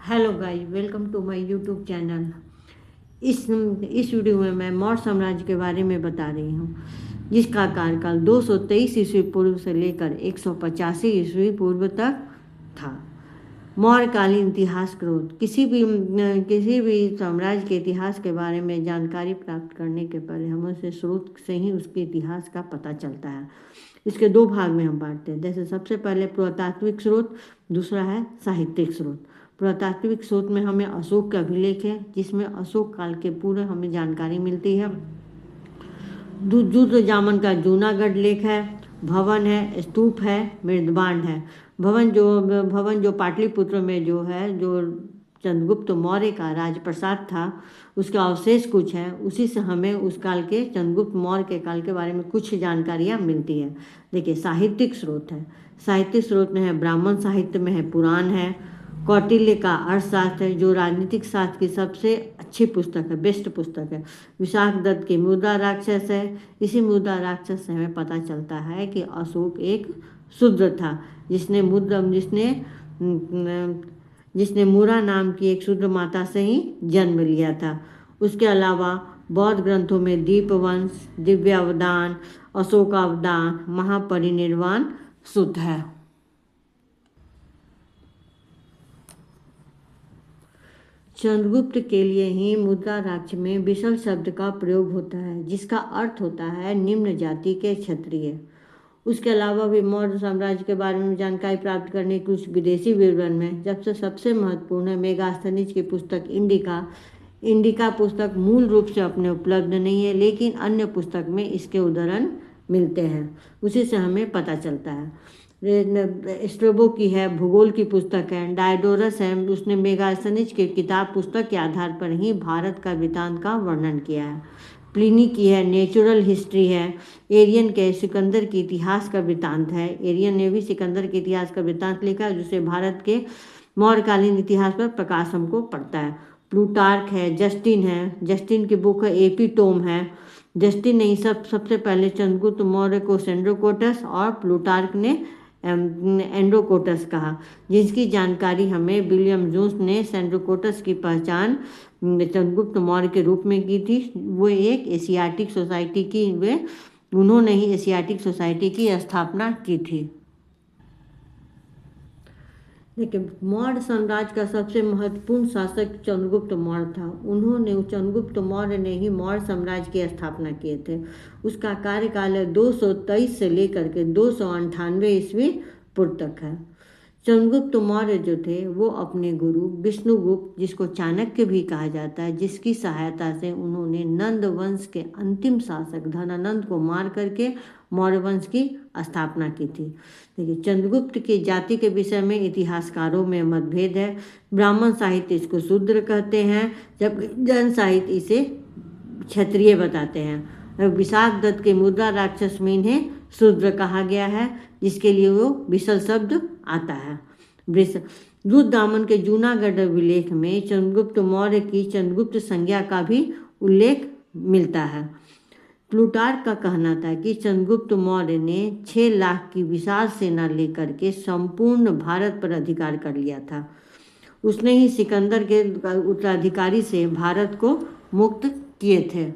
Hello guys, welcome to my YouTube channel. इस video में मैं मौर्य साम्राज्य के बारे में बता रही हूँ, जिसका कार्यकाल 223 ईस्वी पूर्व से लेकर 185 ईस्वी पूर्व तक था। मौर्यकालीन इतिहास ग्रोथ। किसी भी साम्राज्य के इतिहास के बारे में जानकारी प्राप्त करने के पहले हमें उसे स्रोत से ही उसके इतिहास का पता चलता है। इसके दो भाग में हम बांटते हैं। जैसे सबसे पहले पुरातात्विक स्रोत, दूसरा है साहित्यिक स्रोत। पुरातात्विक स्रोत में हमें अशोक का अभिलेख है, जिसमें अशोक काल के पूरे हमें जानकारी मिलती है। जुद्ध जामन का जूनागढ़ लेख है, भवन है, स्तूप है, मृदबांड है। भवन जो पाटलिपुत्र में जो है, जो चंद्रगुप्त मौर्य का राजप्रसाद था, उसका अवशेष कुछ है। उसी से हमें उस काल के चंद्रगुप्त मौर्य के काल के बारे में कुछ जानकारियाँ मिलती है। देखिए, साहित्यिक स्रोत है। साहित्यिक स्रोत में है ब्राह्मण साहित्य में है पुराण है, कौटिल्य का अर्थशास्त्र है, जो राजनीतिक शास्त्र की सबसे अच्छी पुस्तक है, बेस्ट पुस्तक है। विशाख दत्त की मुद्रा राक्षस है। इसी मुद्रा राक्षस से हमें पता चलता है कि अशोक एक शूद्र था, जिसने मुरा नाम की एक शूद्र माता से ही जन्म लिया था। उसके अलावा बौद्ध ग्रंथों में दीपवंश, दिव्यावदान, अशोकावदान, महापरिनिर्वाण सुत है। चंद्रगुप्त के लिए ही मुद्रा राक्ष में विशल शब्द का प्रयोग होता है, जिसका अर्थ होता है निम्न जाति के क्षत्रिय। उसके अलावा भी मौर्य साम्राज्य के बारे में जानकारी प्राप्त करने के कुछ विदेशी विवरण में सबसे महत्वपूर्ण है मेगास्थनीज की पुस्तक इंडिका। इंडिका पुस्तक मूल रूप से अपने उपलब्ध नहीं है, लेकिन अन्य पुस्तक में इसके उदाहरण मिलते हैं। उसी से हमें पता चलता है। स्ट्रेबो की है, भूगोल की पुस्तक है। डायोडोरस है, उसने मेगास्थनीज की किताब पुस्तक के आधार पर ही भारत का वृत्तांत का वर्णन किया है। प्लिनी की है, नेचुरल हिस्ट्री है। एरियन के सिकंदर की इतिहास का वृत्तांत है। एरियन ने भी सिकंदर के इतिहास का वृत्तांत लिखा, जिससे भारत के मौर्यकालीन इतिहास पर प्रकाश हमको पड़ता है। प्लूटार्क है, जस्टिन है, जस्टिन की बुक है, एपिटोम है। जस्टिन ने सबसे पहले चंद्रगुप्त मौर्य को सेंड्रोकोटस और प्लूटार्क ने एंड्रोकोटस कहा, जिसकी जानकारी हमें विलियम जोन्स ने सेंड्रोकोटस की पहचान चंद्रगुप्त मौर्य के रूप में की थी। वो एक एशियाटिक सोसाइटी की उन्होंने ही एशियाटिक सोसाइटी की स्थापना की थी। देखिए, मौर्य साम्राज्य का सबसे महत्वपूर्ण शासक चंद्रगुप्त मौर्य था। चंद्रगुप्त मौर्य ने ही मौर्य साम्राज्य की स्थापना किए थे। उसका कार्यकाल है 223 से लेकर के 298 ईस्वी पूर्व तक है। चंद्रगुप्त मौर्य जो थे, वो अपने गुरु विष्णुगुप्त, जिसको चाणक्य भी कहा जाता है, जिसकी सहायता से उन्होंने नंद वंश के अंतिम शासक धनानंद को मार करके मौर्य वंश की स्थापना की थी। देखिए, चंद्रगुप्त की जाति के विषय में इतिहासकारों में मतभेद है। ब्राह्मण साहित्य इसको शूद्र कहते हैं, जबकि जैन साहित्य इसे क्षत्रिय बताते हैं। विशाख दत्त के मुद्रा राक्षस में इन्हें शूद्र कहा गया है, जिसके लिए वो विशल शब्द आता है। रुद्र दामन के जूनागढ़ अभिलेख में चंद्रगुप्त मौर्य की चंद्रगुप्त संज्ञा का भी उल्लेख मिलता है। प्लूटार्क का कहना था कि चंद्रगुप्त मौर्य ने 6 लाख की विशाल सेना लेकर के संपूर्ण भारत पर अधिकार कर लिया था। उसने ही सिकंदर के उत्तराधिकारी से भारत को मुक्त किए थे।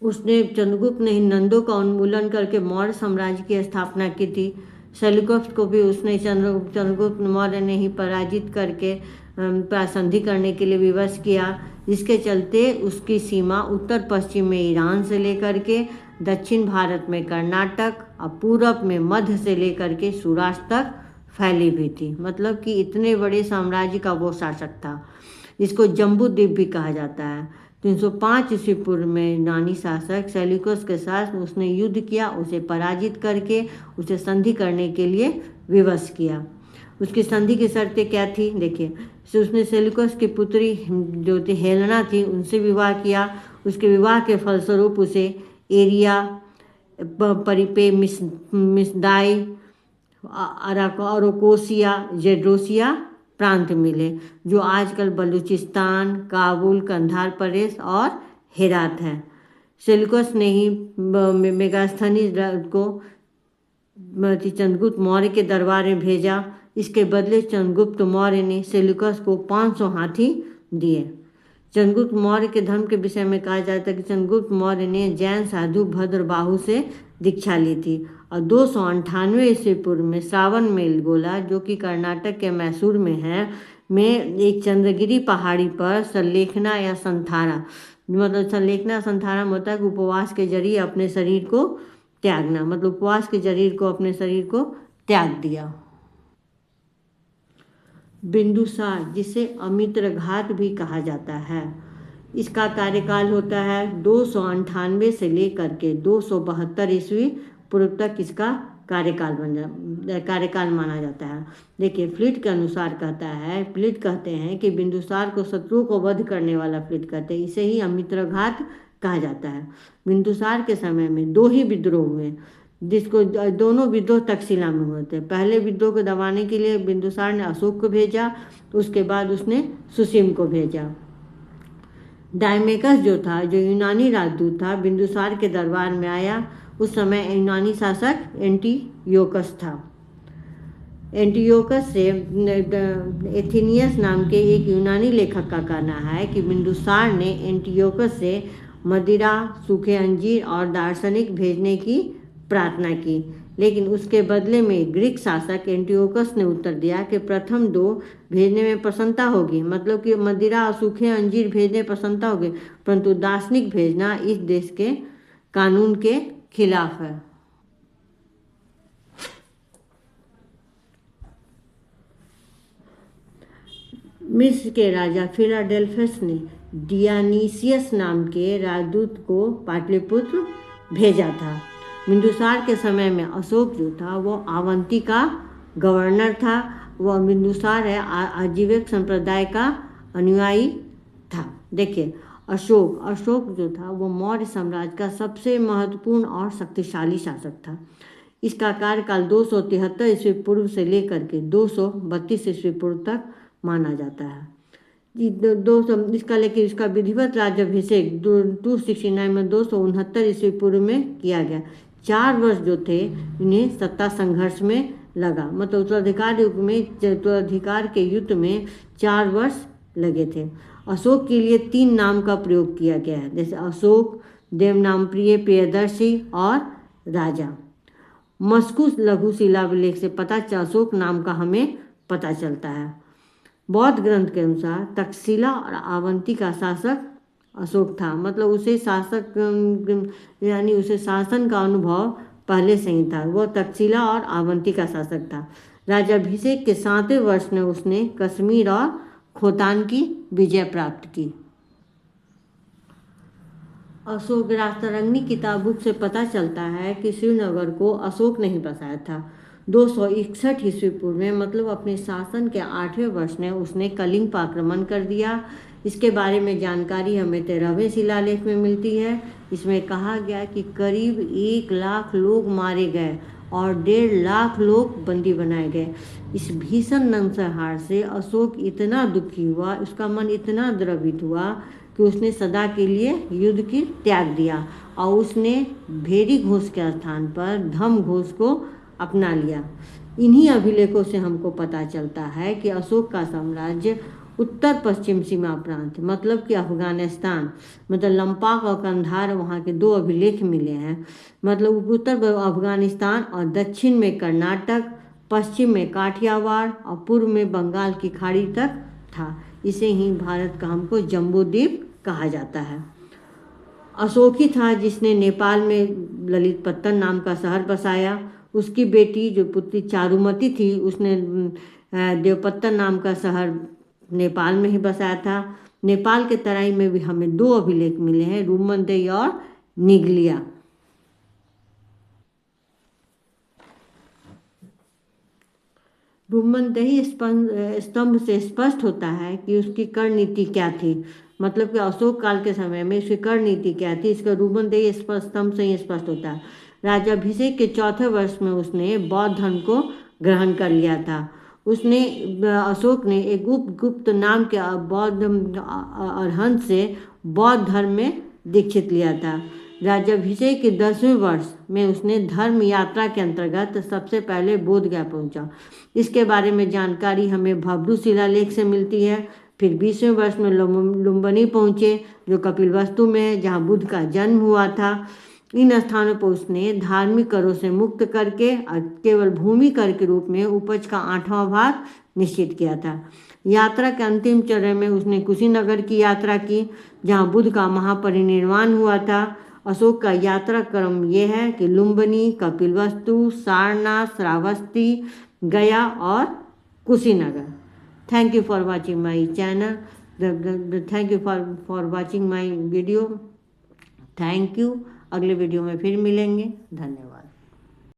चंद्रगुप्त ने नंदों का उन्मूलन करके मौर्य साम्राज्य की स्थापना की थी। सेल्यूकस को भी उसने चंद्रगुप्त मौर्य ने ही पराजित करके संधि करने के लिए विवश किया, जिसके चलते उसकी सीमा उत्तर पश्चिम में ईरान से लेकर के दक्षिण भारत में कर्नाटक और पूरब में मध्य से लेकर के सौराष्ट्र तक फैली भी थी। मतलब कि इतने बड़े साम्राज्य का वो शासक था। इसको जम्बूद्वीप भी कहा जाता है। 305 ईस्वी पूर्व में यूनानी शासक सेल्यूकस के साथ उसने युद्ध किया, उसे पराजित करके उसे संधि करने के लिए विवश किया। उसकी संधि की शर्तें क्या थी? देखिए, उसने सेल्यूकस की पुत्री जो थी हेलेना थी, उनसे विवाह किया। उसके विवाह के फलस्वरूप उसे एरिया, परिपे, मिसदाई, अराकोसिया, जेड्रोसिया प्रांत मिले, जो आजकल बलूचिस्तान, काबुल, कंधार प्रदेश और हेरात है। सेल्यूकस ने ही मेगास्थनीज को चंद्रगुप्त मौर्य के दरबार में भेजा। इसके बदले चंद्रगुप्त मौर्य ने सेल्यूकस को 500 हाथी दिए। चंद्रगुप्त मौर्य के धर्म के विषय में कहा जाता है कि चंद्रगुप्त मौर्य ने जैन साधु भद्रबाहु से दीक्षा ली थी और 298 ईस्वी पूर्व में श्रावण मेलगोला, जो कि कर्नाटक के मैसूर में है, में एक चंद्रगिरी पहाड़ी पर संलेखना या संथारा, मतलब संलेखना संथारा होता है कि उपवास के जरिए अपने शरीर को त्यागना, मतलब उपवास के शरीर को अपने शरीर को त्याग दिया। बिंदुसार, जिसे अमित्रघात भी कहा जाता है, इसका कार्यकाल होता है 298 से लेकर के 272 ईस्वी पूर्व तक इसका कार्यकाल माना जाता है। देखिए, फ्लीट के अनुसार कहता है, फ्लीट कहते हैं कि बिंदुसार को शत्रुओं को वध करने वाला फ्लीट कहते हैं, इसे ही अमित्रघात कहा जाता है। बिंदुसार के समय में 2 ही विद्रोह हुए, जिसको दोनों विद्रोह तक्षशिला में हुए थे। पहले विद्रोह को दबाने के लिए बिंदुसार ने अशोक को भेजा, उसके बाद उसने सुसीम को भेजा। डायमेकस जो था, जो यूनानी राजदूत था, बिंदुसार के दरबार में आया। उस समय यूनानी शासक एंटियोकस था। एंटियोकस से एथिनियस नाम के एक यूनानी लेखक का कहना है कि बिंदुसार ने एंटियोकस से मदिरा, सूखे अंजीर और दार्शनिक भेजने की प्रार्थना की, लेकिन उसके बदले में ग्रीक शासक एंटियोकस ने उत्तर दिया कि प्रथम 2 भेजने में प्रसन्नता होगी, मतलब कि मदिरा और सूखे अंजीर भेजने प्रसन्नता होगी, परंतु दार्शनिक भेजना इस देश के कानून के खिलाफ है। मिस्र के राजा फिलाडेल्फस ने डियानीसियस नाम के राजदूत को पाटलिपुत्र भेजा था। बिंदुसार के समय में अशोक जो था वो अवंती का गवर्नर था। वह बिंदुसार है आजीविक संप्रदाय का अनुयायी था। देखिए, अशोक जो था वो मौर्य साम्राज्य का सबसे महत्वपूर्ण और शक्तिशाली शासक था। इसका कार्यकाल 273 ईस्वी पूर्व से लेकर के 232 ईस्वी पूर्व तक माना जाता है। लेकिन इसका विधिवत राज्याभिषेक 269 में 269 ईस्वी पूर्व में किया गया। 4 वर्ष जो थे इन्हें सत्ता संघर्ष में लगा, मतलब उत्तराधिकार के युद्ध में 4 वर्ष लगे थे। अशोक के लिए 3 नाम का प्रयोग किया गया है, जैसे अशोक, देवनामप्रिय, प्रियदर्शी और राजा। मस्कू लघु शिलालेख से अशोक नाम का हमें पता चलता है। बौद्ध ग्रंथ के अनुसार तक्षशिला और अवंती का शासक अशोक था, मतलब उसे शासन का अनुभव पहले से ही था। वह तक्षशिला और अवंती का शासक था। राज्याभिषेक के 7वें वर्ष में उसने कश्मीर और खोतान की विजय प्राप्त की। अशोक राजतरंगिणी किताबों से पता चलता है कि श्रीनगर को अशोक ने ही बसाया था। 261 ईस्वी पूर्व में, मतलब अपने शासन के 8वें वर्ष में उसने कलिंग पर आक्रमण कर दिया। इसके बारे में जानकारी हमें 13वें शिलालेख में मिलती है। इसमें कहा गया कि करीब 1 लाख लोग मारे गए और 1.5 लाख लोग बंदी बनाए गए। इस भीषण नरसंहार से अशोक इतना दुखी हुआ, उसका मन इतना द्रवित हुआ कि उसने सदा के लिए युद्ध की त्याग दिया और उसने भेरी घोष के स्थान पर धम घोष को अपना लिया। इन्हीं अभिलेखों से हमको पता चलता है कि अशोक का साम्राज्य उत्तर पश्चिम सीमा प्रांत, मतलब कि अफगानिस्तान, मतलब लंपाक और कंधार, वहाँ के 2 अभिलेख मिले हैं। मतलब उत्तर अफगानिस्तान और दक्षिण में कर्नाटक, पश्चिम में काठियावाड़ और पूर्व में बंगाल की खाड़ी तक था। इसे ही भारत का हमको जम्बूद्वीप कहा जाता है। अशोक ही था जिसने नेपाल में ललितपत्तन नाम का शहर बसाया। उसकी बेटी जो पुत्री चारुमती थी, उसने देवपत्तन नाम का शहर नेपाल में ही बसाया था। नेपाल के तराई में भी हमें 2 अभिलेख मिले हैं, रूमनदेही और निगलिया। रूमनदेही स्तंभ से स्पष्ट होता है कि उसकी कर नीति क्या थी, मतलब कि अशोक काल के समय में उसकी कर नीति क्या थी। इसका रूमनदेही स्तंभ से ही स्पष्ट होता है। राज्याभिषेक के 4वें वर्ष में उसने बौद्ध धर्म को ग्रहण कर लिया था। अशोक ने एक गुप्त नाम के बौद्ध अरहंत से बौद्ध धर्म में दीक्षित लिया था। राज्याभिषेक के 10वें वर्ष में उसने धर्म यात्रा के अंतर्गत सबसे पहले बोध गया पहुंचा। इसके बारे में जानकारी हमें भब्रू शिलालेख से मिलती है। फिर 20वें वर्ष में लुम्बिनी पहुंचे, जो कपिलवस्तु में है, जहां बुद्ध का जन्म हुआ था। इन स्थानों पर उसने धार्मिक करों से मुक्त करके केवल भूमि कर के रूप में उपज का 8वां भाग निश्चित किया था। यात्रा के अंतिम चरण में उसने कुशीनगर की यात्रा की, जहां बुद्ध का महापरिनिर्वाण हुआ था। अशोक का यात्रा क्रम यह है कि लुम्बिनी, कपिलवस्तु, सारनाथ, श्रावस्ती, गया और Kushinagar. Thank you for watching my channel. Thank you for watching my video. Thank you. अगले वीडियो में फिर मिलेंगे। धन्यवाद।